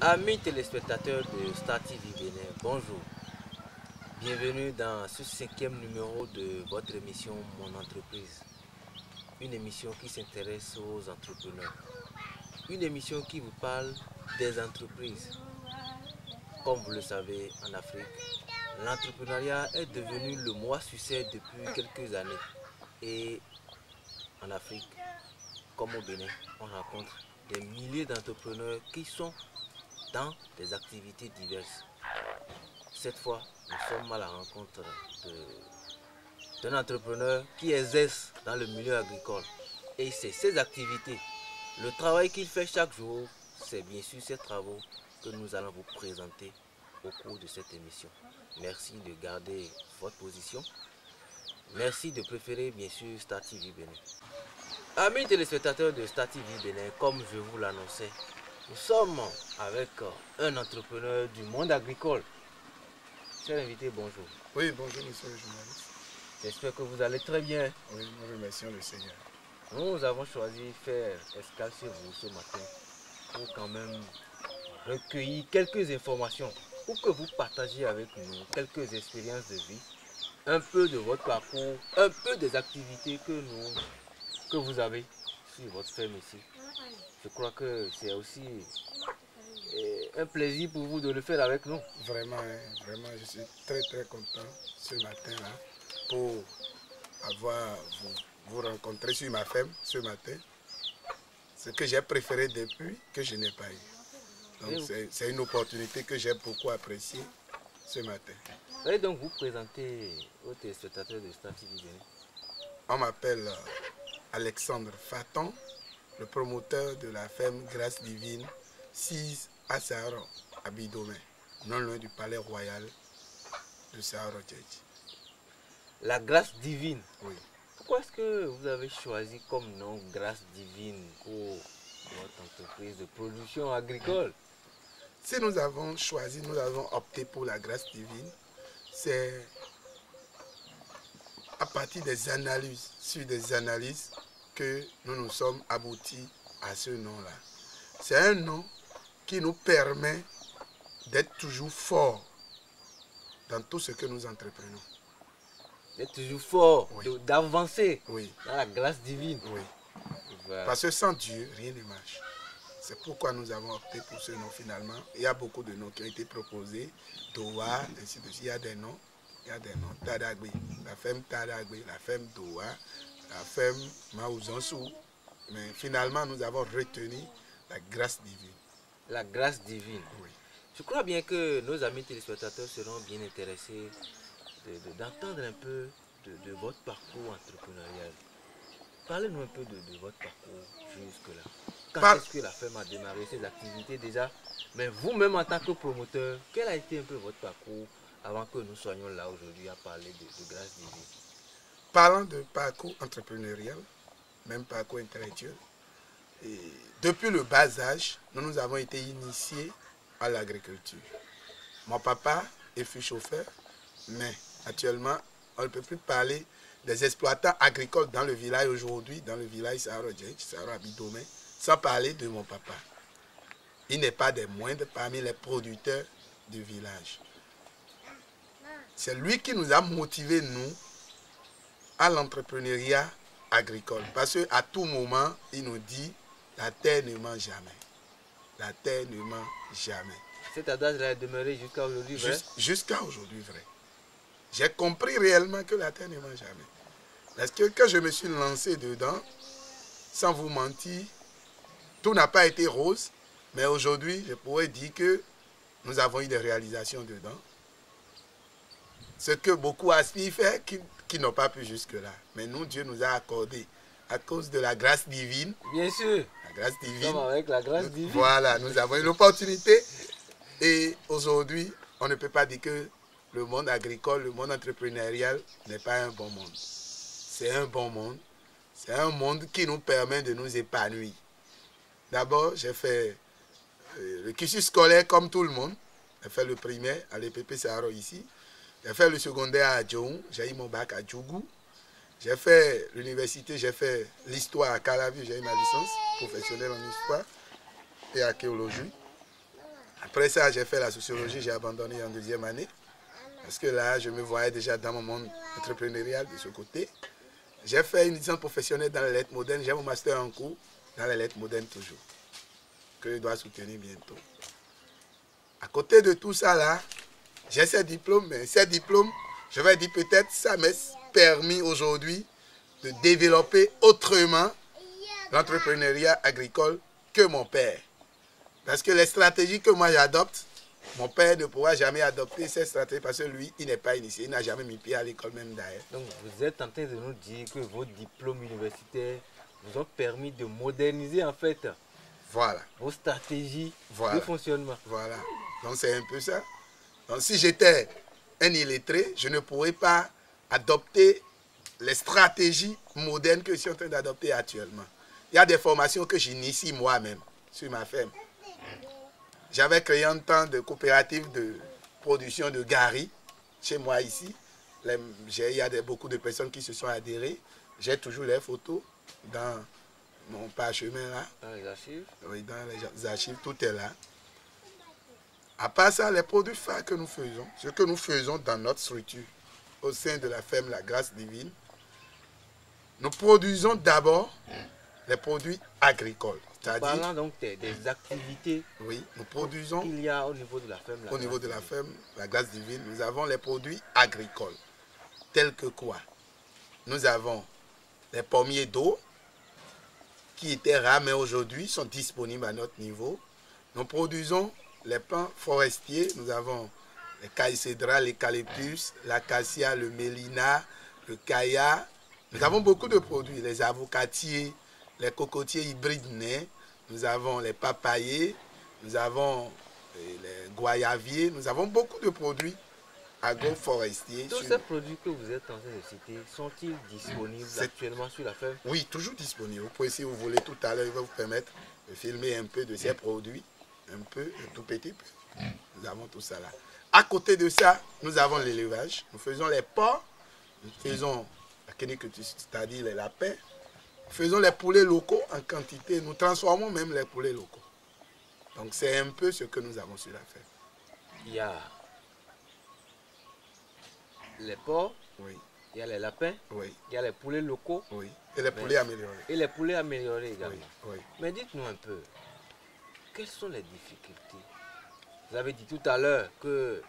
Amis téléspectateurs de Star TV Bénin, bonjour. Bienvenue dans ce 5e numéro de votre émission Mon Entreprise. Une émission qui s'intéresse aux entrepreneurs. Une émission qui vous parle des entreprises. Comme vous le savez, en Afrique, l'entrepreneuriat est devenu le mot à succès depuis quelques années. Et en Afrique, comme au Bénin, on rencontre des milliers d'entrepreneurs qui sont dans des activités diverses. Cette fois, nous sommes à la rencontre d'un entrepreneur qui exerce dans le milieu agricole. Et c'est ses activités, le travail qu'il fait chaque jour, c'est bien sûr ces travaux que nous allons vous présenter au cours de cette émission. Merci de garder votre position. Merci de préférer bien sûr Star TV Bénin. Amis téléspectateurs de Star TV Bénin, comme je vous l'annonçais, nous sommes avec un entrepreneur du monde agricole. Cher invité, bonjour. Oui, bonjour monsieur le journaliste. J'espère que vous allez très bien. Oui, nous remercions le Seigneur. Nous avons choisi de faire escale chez vous ce matin pour quand même recueillir quelques informations, pour que vous partagiez avec nous quelques expériences de vie, un peu de votre parcours, un peu des activités que vous avez sur votre ferme ici. Je crois que c'est aussi un plaisir pour vous de le faire avec nous. Vraiment, vraiment, je suis très content ce matin-là pour avoir vous rencontrer sur ma ferme ce matin. Ce que j'ai préféré depuis que je n'ai pas eu. Donc c'est une opportunité que j'ai beaucoup appréciée ce matin. Allez donc vous présenter aux téléspectateurs de Star TV Bénin. On m'appelle Alexandre Faton, le promoteur de la ferme Grâce Divine 6 à Sahara, à Bidomé, non loin du palais royal de Sahara. La Grâce Divine. Oui. Pourquoi est-ce que vous avez choisi comme nom Grâce Divine pour votre entreprise de production agricole? Si nous avons choisi, nous avons opté pour la Grâce Divine, c'est à partir des analyses, sur des analyses, que nous nous sommes aboutis à ce nom-là. C'est un nom qui nous permet d'être toujours forts dans tout ce que nous entreprenons. D'être toujours fort, oui. D'avancer oui. dans la grâce divine. Oui. Voilà. Parce que sans Dieu, rien ne marche. C'est pourquoi nous avons opté pour ce nom finalement. Il y a beaucoup de noms qui ont été proposés. Doha, ainsi de suite. Il y a des noms. Tadagbe, la ferme Tadagbe, la ferme Doha, la ferme Maouzansou. Mais finalement, nous avons retenu la grâce divine. La grâce divine. Oui. Je crois bien que nos amis téléspectateurs seront bien intéressés d'entendre un peu de votre parcours entrepreneurial. Parlez-nous un peu de votre parcours jusque-là. Quand est-ce que la ferme a démarré ses activités déjà? Mais vous-même en tant que promoteur, quel a été un peu votre parcours avant que nous soyons là aujourd'hui à parler de grâce divine? Parlant de parcours entrepreneurial, même parcours intellectuel, et depuis le bas âge, nous avons été initiés à l'agriculture. Mon papa fut chauffeur, mais actuellement, on ne peut plus parler des exploitants agricoles dans le village aujourd'hui, dans le village Sahara Bidomé, sans parler de mon papa. Il n'est pas des moindres parmi les producteurs du village. C'est lui qui nous a motivés, nous, à l'entrepreneuriat agricole. Parce qu'à tout moment, il nous dit, la terre ne ment jamais. La terre ne ment jamais. Cet adage est demeuré jusqu'à aujourd'hui vrai? Jusqu'à aujourd'hui vrai. J'ai compris réellement que la terre ne ment jamais. Parce que quand je me suis lancé dedans, sans vous mentir, tout n'a pas été rose. Mais aujourd'hui, je pourrais dire que nous avons eu des réalisations dedans. Ce que beaucoup aspirent faire, qui n'ont pas pu jusque-là. Mais nous, Dieu nous a accordé, à cause de la grâce divine. Bien sûr. La grâce divine. Nous sommes avec la grâce divine. Voilà, nous avons eu l'opportunité. Et aujourd'hui, on ne peut pas dire que le monde agricole, le monde entrepreneurial n'est pas un bon monde. C'est un bon monde. C'est un monde qui nous permet de nous épanouir. D'abord, j'ai fait le cursus scolaire comme tout le monde. J'ai fait le primaire à l'EPP Sahara ici. J'ai fait le secondaire à Djoun. J'ai eu mon bac à Djougou. J'ai fait l'université, j'ai fait l'histoire à Calavi. J'ai eu ma licence professionnelle en histoire et archéologie. Après ça, j'ai fait la sociologie, j'ai abandonné en deuxième année. Parce que là, je me voyais déjà dans mon monde entrepreneurial de ce côté. J'ai fait une licence professionnelle dans les lettres modernes. J'ai mon master en cours dans les lettres modernes toujours. Que je dois soutenir bientôt. À côté de tout ça là, j'ai ces diplômes. Mais ces diplômes, je vais dire peut-être, ça m'a permis aujourd'hui de développer autrement l'entrepreneuriat agricole que mon père. Parce que les stratégies que moi j'adopte, mon père ne pourra jamais adopter ces stratégies parce que lui, il n'est pas initié, il n'a jamais mis pied à l'école même d'ailleurs. Donc vous êtes en train de nous dire que vos diplômes universitaires vous ont permis de moderniser en fait Voilà. vos stratégies Voilà. de fonctionnement. Voilà. Donc c'est un peu ça. Donc si j'étais un illettré, je ne pourrais pas adopter les stratégies modernes que je suis en train d'adopter actuellement. Il y a des formations que j'initie moi-même sur ma ferme. J'avais créé un temps de coopérative de production de gari chez moi ici. Il y a beaucoup de personnes qui se sont adhérées. J'ai toujours les photos dans mon parchemin là. Dans les archives? Oui, dans les archives, tout est là. À part ça, les produits phares que nous faisons, ce que nous faisons dans notre structure, au sein de la ferme La Grâce Divine, nous produisons d'abord les produits agricoles. Parlant donc des activités oui, nous produisons qu'il y a au niveau de la ferme. Au niveau de la ferme, La Grâce Divine, nous avons les produits agricoles. Tels que quoi? Nous avons les pommiers d'eau qui étaient rares mais aujourd'hui sont disponibles à notre niveau. Nous produisons les plants forestiers. Nous avons les caïcédra, l'eucalyptus, l'acacia, le mélina, le caïa. Nous avons beaucoup de produits, les avocatiers, les cocotiers hybrides nés, nous avons les papayers, nous avons les goyaviers, nous avons beaucoup de produits agroforestiers. Tous ces produits que vous êtes en train de citer, sont-ils disponibles actuellement sur la ferme? Oui, toujours disponibles. Vous pouvez, si vous voulez, tout à l'heure, il va vous permettre de filmer un peu de ces produits, un peu, un tout petit peu. Nous avons tout ça là. À côté de ça, nous avons l'élevage. Nous faisons les porcs, nous faisons la caniculture, c'est-à-dire les lapins. Nous faisons les poulets locaux en quantité. Nous transformons même les poulets locaux. Donc c'est un peu ce que nous avons sur la ferme. Il y a les porcs, oui. Il y a les lapins, oui. Il y a les poulets locaux. Oui. Et les poulets améliorés. Et les poulets améliorés également. Oui. Oui. Mais dites-nous un peu, quelles sont les difficultés? Vous avez dit tout à l'heure que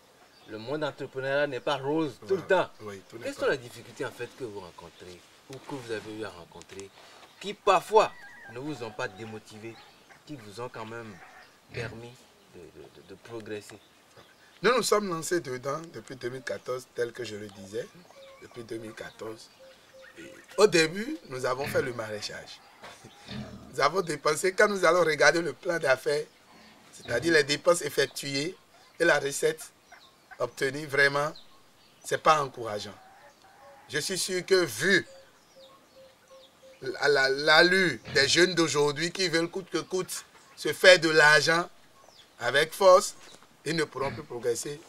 le monde entrepreneurial n'est pas rose tout le temps. Oui, quelles sont les difficultés en fait que vous rencontrez ou que vous avez eu à rencontrer qui parfois ne vous ont pas démotivé, qui vous ont quand même permis de progresser? Nous nous sommes lancés dedans depuis 2014, tel que je le disais, depuis 2014. Et au début, nous avons fait le maraîchage. Nous avons dépensé, quand nous allons regarder le plan d'affaires, c'est-à-dire les dépenses effectuées et la recette obtenue, vraiment, ce n'est pas encourageant. Je suis sûr que vu l'allure des jeunes d'aujourd'hui qui veulent coûte que coûte se faire de l'argent avec force, ils ne pourront plus progresser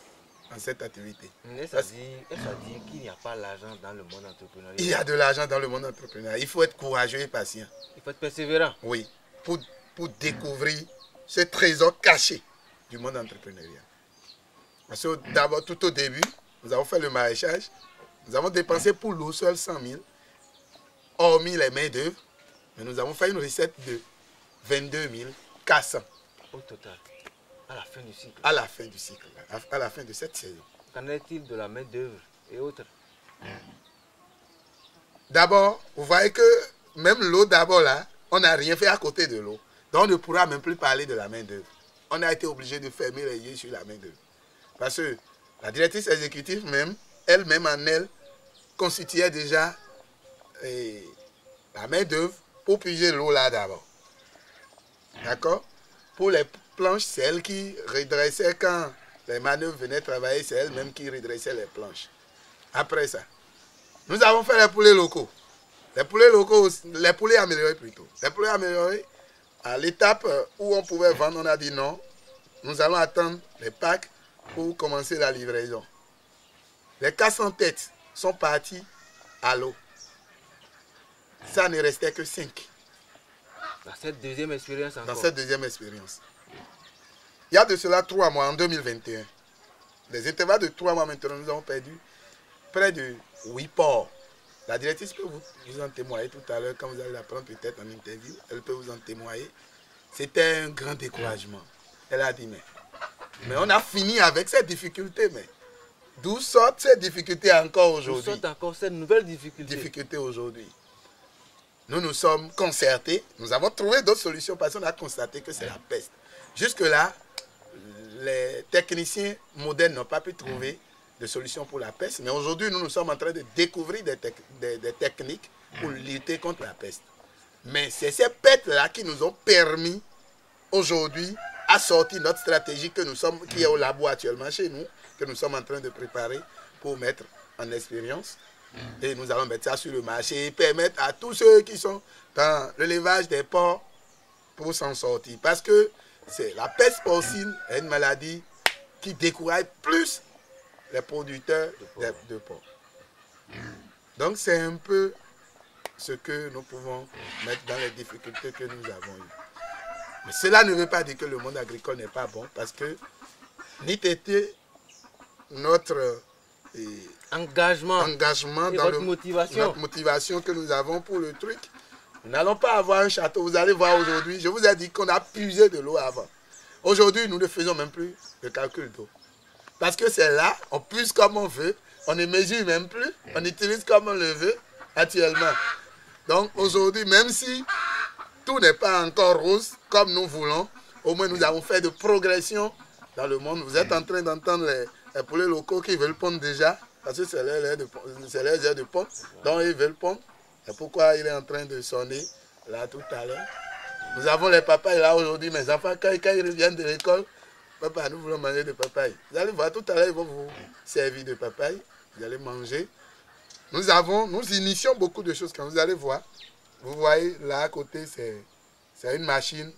dans cette activité. Est-ce à dire qu'il n'y a pas l'argent dans le monde entrepreneurial? Il y a de l'argent dans le monde entrepreneurial. Il faut être courageux et patient. Il faut être persévérant. Oui, pour découvrir ce trésor caché du monde entrepreneurial. Parce que d'abord, tout au début, nous avons fait le maraîchage. Nous avons dépensé pour l'eau seul 100 000, hormis les mains d'œuvre. Mais nous avons fait une recette de 22 400. Au total, à la fin du cycle. À la fin du cycle, à la fin de cette saison. Qu'en est-il de la main d'œuvre et autres? D'abord, vous voyez que même l'eau d'abord là, on n'a rien fait à côté de l'eau. Donc on ne pourra même plus parler de la main d'œuvre. On a été obligé de fermer les yeux sur la main d'œuvre. Parce que la directrice exécutive même, elle-même en elle, constituait déjà la main d'œuvre pour puiser l'eau là d'abord. D'accord? Pour les planches, c'est elle qui redressait quand les manœuvres venaient travailler, c'est elle-même qui redressait les planches. Après ça, nous avons fait les poulets locaux. Les poulets locaux, les poulets améliorés plutôt. Les poulets améliorés, à l'étape où on pouvait vendre, on a dit non, nous allons attendre les packs pour commencer la livraison. Les 400 têtes sont partis à l'eau. Ça ne restait que 5. Dans cette deuxième expérience encore. Dans cette deuxième expérience. il y a de cela 3 mois, en 2021. Des intervalles de 3 mois maintenant, nous avons perdu près de 8 ports. La directrice peut vous en témoigner tout à l'heure, quand vous allez la prendre peut-être en interview, elle peut vous en témoigner. C'était un grand découragement. Elle a dit, mais on a fini avec ces difficultés, mais d'où sortent ces difficultés encore aujourd'hui? D'où sortent encore ces nouvelles difficultés aujourd'hui. Nous nous sommes concertés, nous avons trouvé d'autres solutions parce qu'on a constaté que c'est la peste. Jusque-là, les techniciens modernes n'ont pas pu trouver de solution pour la peste, mais aujourd'hui, nous sommes en train de découvrir des techniques pour lutter contre la peste. Mais c'est ces pêtes-là qui nous ont permis aujourd'hui à sortir notre stratégie qui est au labo actuellement chez nous, que nous sommes en train de préparer pour mettre en expérience. Et nous allons mettre ça sur le marché et permettre à tous ceux qui sont dans l'élevage des porcs pour s'en sortir. Parce que la peste porcine est une maladie qui décourage plus les producteurs de porc. Donc c'est un peu ce que nous pouvons mettre dans les difficultés que nous avons eues. Mais cela ne veut pas dire que le monde agricole n'est pas bon, parce que n'était notre engagement dans notre motivation que nous avons pour le truc. Nous n'allons pas avoir un château. Vous allez voir aujourd'hui, je vous ai dit qu'on a puisé de l'eau avant. Aujourd'hui, nous ne faisons même plus de calcul d'eau. Parce que c'est là, on puise comme on veut, on ne mesure même plus, on utilise comme on le veut actuellement. Donc aujourd'hui, même si tout n'est pas encore rose comme nous voulons, au moins nous avons fait de progression dans le monde. Vous êtes en train d'entendre les poulets locaux qui veulent pondre déjà, parce que c'est leur heure de pondre, donc ils veulent pondre. C'est pourquoi il est en train de sonner là tout à l'heure. Nous avons les papayes là aujourd'hui, mes enfants, quand ils reviennent de l'école, papa, nous voulons manger de papaye. Vous allez voir, tout à l'heure, ils vont vous servir de papaye. Vous allez manger. Nous initions beaucoup de choses. Quand vous allez voir, vous voyez là à côté, c'est une machine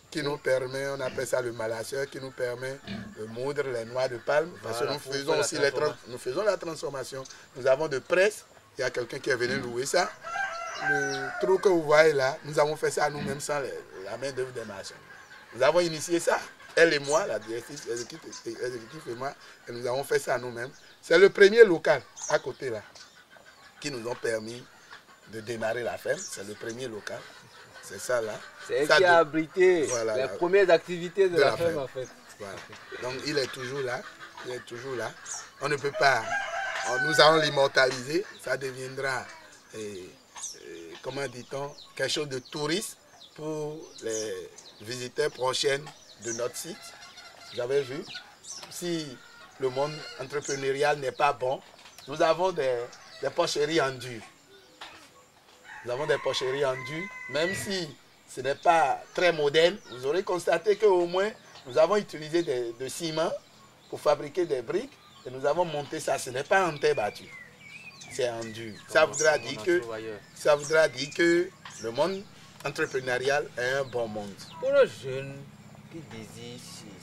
qui nous permet, on appelle ça le malasseur, qui nous permet de moudre les noix de palme. Parce que nous faisons aussi la transformation. Nous avons de presse. Il y a quelqu'un qui est venu louer ça. Le trou que vous voyez là, nous avons fait ça nous-mêmes sans la main d'œuvre des marchands. Nous avons initié ça, elle et moi, la directrice exécutive et moi, et nous avons fait ça nous-mêmes. C'est le premier local à côté là, qui nous ont permis de démarrer la ferme. C'est le premier local. C'est ça là. C'est elle qui a abrité les premières activités de la ferme en fait. Voilà. Donc il est toujours là. Il est toujours là. On ne peut pas. Nous allons l'immortaliser. Ça deviendra, comment dit-on, quelque chose de touriste pour les visiteurs prochains de notre site. Vous avez vu, si le monde entrepreneurial n'est pas bon, nous avons des porcheries en dur. Nous avons des porcheries en dur, même si ce n'est pas très moderne. Vous aurez constaté qu'au moins, nous avons utilisé de ciment pour fabriquer des briques et nous avons monté ça. Ce n'est pas en terre battue, c'est en dur. Ça voudra dire que le monde entrepreneurial est un bon monde. Pour les jeunes qui désirent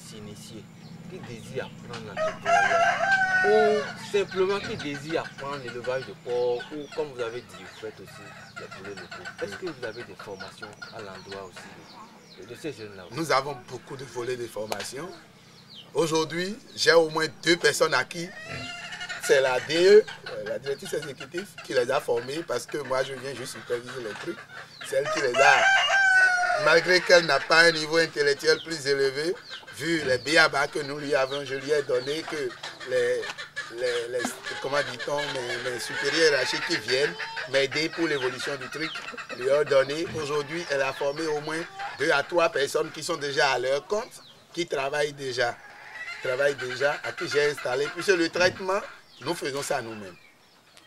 s'initier, qui désirent apprendre l'entrepreneuriat, ou simplement qui désirent apprendre l'élevage de porc, ou comme vous avez dit, vous faites aussi les poulets locaux. Est-ce que vous avez des formations à l'endroit aussi de ces jeunes-là? Nous avons beaucoup de volets de formation. Aujourd'hui, j'ai au moins 2 personnes à qui c'est la DE, la directrice exécutive, qui les a formés parce que moi je viens juste superviser les trucs. C'est elle qui les a, malgré qu'elle n'a pas un niveau intellectuel plus élevé, vu les béabas que nous lui avons, je lui ai donné que comment dit-on, mes supérieurs hiérarchiques qui viennent m'aider pour l'évolution du truc, lui ont donné. Aujourd'hui, elle a formé au moins 2 à 3 personnes qui sont déjà à leur compte, qui travaillent déjà, à qui j'ai installé. Puis le traitement, nous faisons ça nous-mêmes.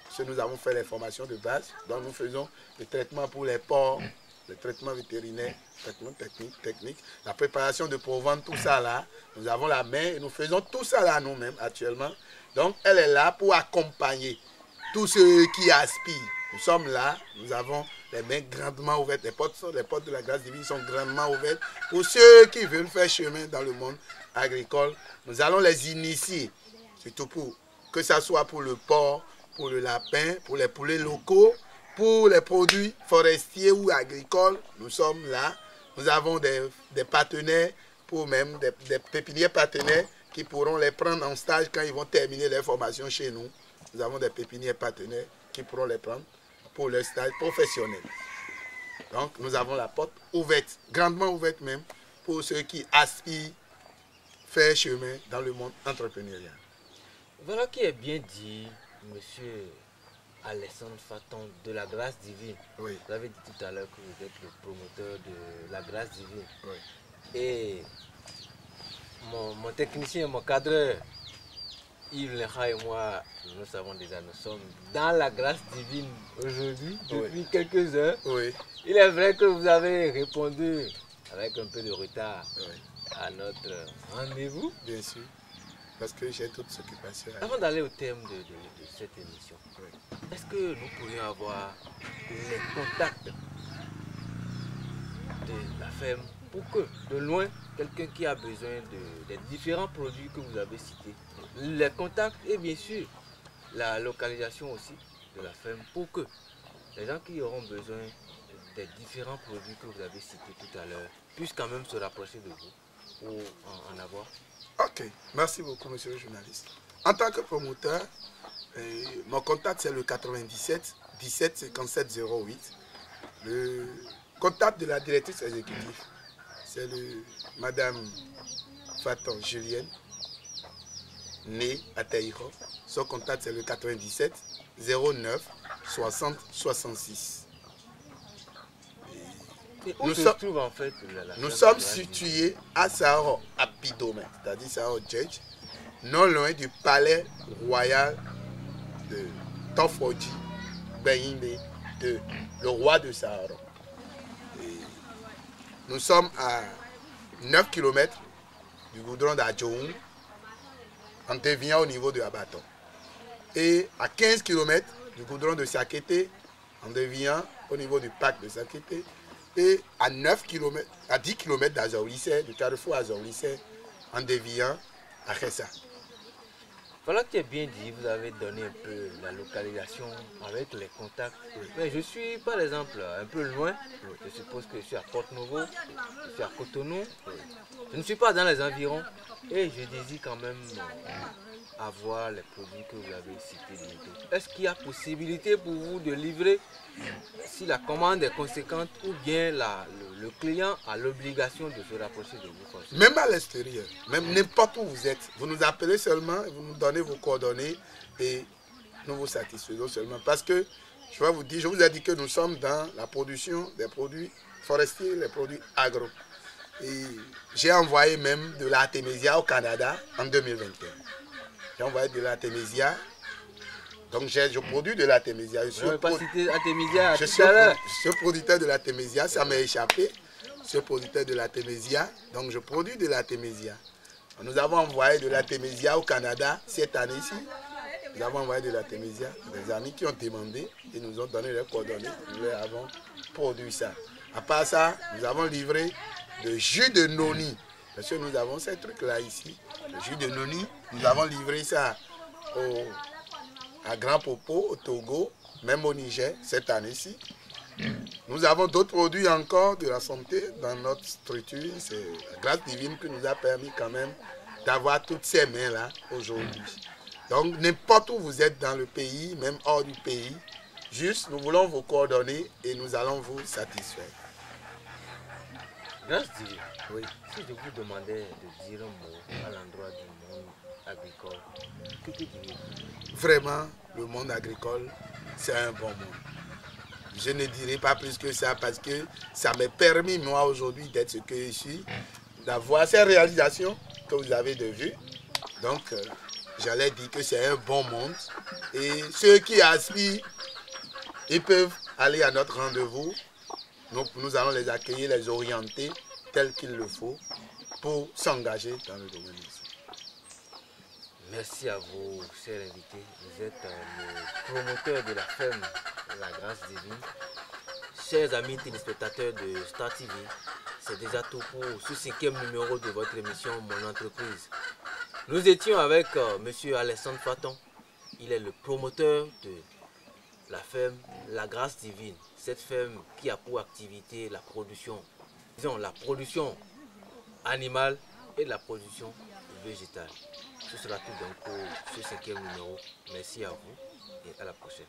Parce que nous avons fait les formations de base, donc nous faisons le traitement pour les porcs, le traitement vétérinaire, le traitement technique, la préparation de provendre, tout ça là. Nous avons la main et nous faisons tout ça là nous-mêmes actuellement. Donc elle est là pour accompagner tous ceux qui aspirent. Nous sommes là, nous avons les mains grandement ouvertes, les portes de la grâce divine sont grandement ouvertes pour ceux qui veulent faire chemin dans le monde agricole. Nous allons les initier, surtout pour que ce soit pour le porc, pour le lapin, pour les poulets locaux, pour les produits forestiers ou agricoles. Nous sommes là. Nous avons des partenaires pour même des pépiniers partenaires qui pourront les prendre en stage quand ils vont terminer leur formation chez nous. Nous avons des pépiniers partenaires qui pourront les prendre pour leur stage professionnel. Donc nous avons la porte ouverte, grandement ouverte même, pour ceux qui aspirent faire chemin dans le monde entrepreneurial. Voilà qui est bien dit, monsieur Alessandre Faton, de la grâce divine. Oui. Vous avez dit tout à l'heure que vous êtes le promoteur de la grâce divine. Oui. Et mon technicien, mon cadreur, Yves Lecha et moi, nous savons déjà, nous sommes dans la grâce divine aujourd'hui, depuis quelques heures. Oui. Il est vrai que vous avez répondu avec un peu de retard à notre rendez-vous. Bien sûr, parce que j'ai toute occupation. Avant d'aller au thème de cette émission, est-ce que nous pourrions avoir les contacts de la ferme pour que, de loin, quelqu'un qui a besoin des différents produits que vous avez cités, les contacts et bien sûr la localisation aussi de la ferme pour que les gens qui auront besoin des différents produits que vous avez cités tout à l'heure puissent quand même se rapprocher de vous pour en avoir? Ok, merci beaucoup monsieur le journaliste. En tant que promoteur, mon contact c'est le 97 17 57 08. Le contact de la directrice exécutive, c'est madame Faton Julienne, née à Taïro. Son contact c'est le 97 09 60 66. Où se trouve en fait nous sommes situés à Sao Apidome, c'est-à-dire Sao Djedj, non loin du palais royal de Tofoji Benyinde, le roi de Sahara. Nous sommes à 9 km du goudron d'Adjoum, en déviant au niveau de Abaton. Et à 15 km du goudron de Sakete, en déviant au niveau du parc de Sakete. Et à 9 km, à 10 km d'Azaoulisse, du carrefour Azaoulisse, en déviant à Khessa. Voilà qui est bien dit, vous avez donné un peu la localisation avec les contacts. Mais je suis par exemple un peu loin, je suppose que je suis à Porte-Nouveau, je suis à Cotonou, je ne suis pas dans les environs et je désire quand même avoir les produits que vous avez cités bientôt. Est-ce qu'il y a possibilité pour vous de livrer si la commande est conséquente ou bien le client a l'obligation de se rapprocher de vous? Même à l'extérieur, même n'importe où vous êtes, vous nous appelez seulement, vous nous donnez vos coordonnées et nous vous satisfaisons seulement. Parce que, je vais vous dire, je vous ai dit que nous sommes dans la production des produits forestiers, les produits agro. Et j'ai envoyé même de l'artémisia au Canada en 2021. J'ai envoyé de l'artémisia. Donc je produis de l'artémisia. Je suis producteur de l'artémisia, ça m'est échappé. Je suis producteur de l'artémisia, donc je produis de l'artémisia. Nous avons envoyé de l'artémisia au Canada cette année-ci. Nous avons envoyé de l'artémisia. Des amis qui ont demandé et nous ont donné leurs coordonnées. Nous leur avons produit ça. À part ça, nous avons livré de jus de noni. Parce que nous avons ces trucs-là ici. Le jus de noni, nous avons livré ça à Grand Popo, au Togo, même au Niger, cette année-ci. Nous avons d'autres produits encore de la santé dans notre structure. C'est la grâce divine qui nous a permis quand même d'avoir toutes ces mains-là aujourd'hui. Donc, n'importe où vous êtes dans le pays, même hors du pays, juste nous voulons vos coordonnées et nous allons vous satisfaire. Grâce divine, oui. Si je vous demandais de dire un mot à l'endroit du monde agricole, que diriez-vous? Vraiment, le monde agricole, c'est un bon monde. Je ne dirai pas plus que ça parce que ça m'a permis, moi, aujourd'hui, d'être ce que je suis, d'avoir ces réalisations que vous avez de vue. Donc, j'allais dire que c'est un bon monde. Et ceux qui aspirent, ils peuvent aller à notre rendez-vous. Nous allons les accueillir, les orienter tel qu'il le faut pour s'engager dans le domaine. Merci à vous, chers invités. Vous êtes le promoteur de la ferme La Grâce Divine. Chers amis téléspectateurs de Star TV, c'est déjà tout pour ce 5e numéro de votre émission Mon Entreprise. Nous étions avec M. Alessandre Faton. Il est le promoteur de la ferme La Grâce Divine. Cette ferme qui a pour activité la production, disons la production animale et la production végétale. Ce sera tout donc pour ce 5e numéro. Merci à vous et à la prochaine.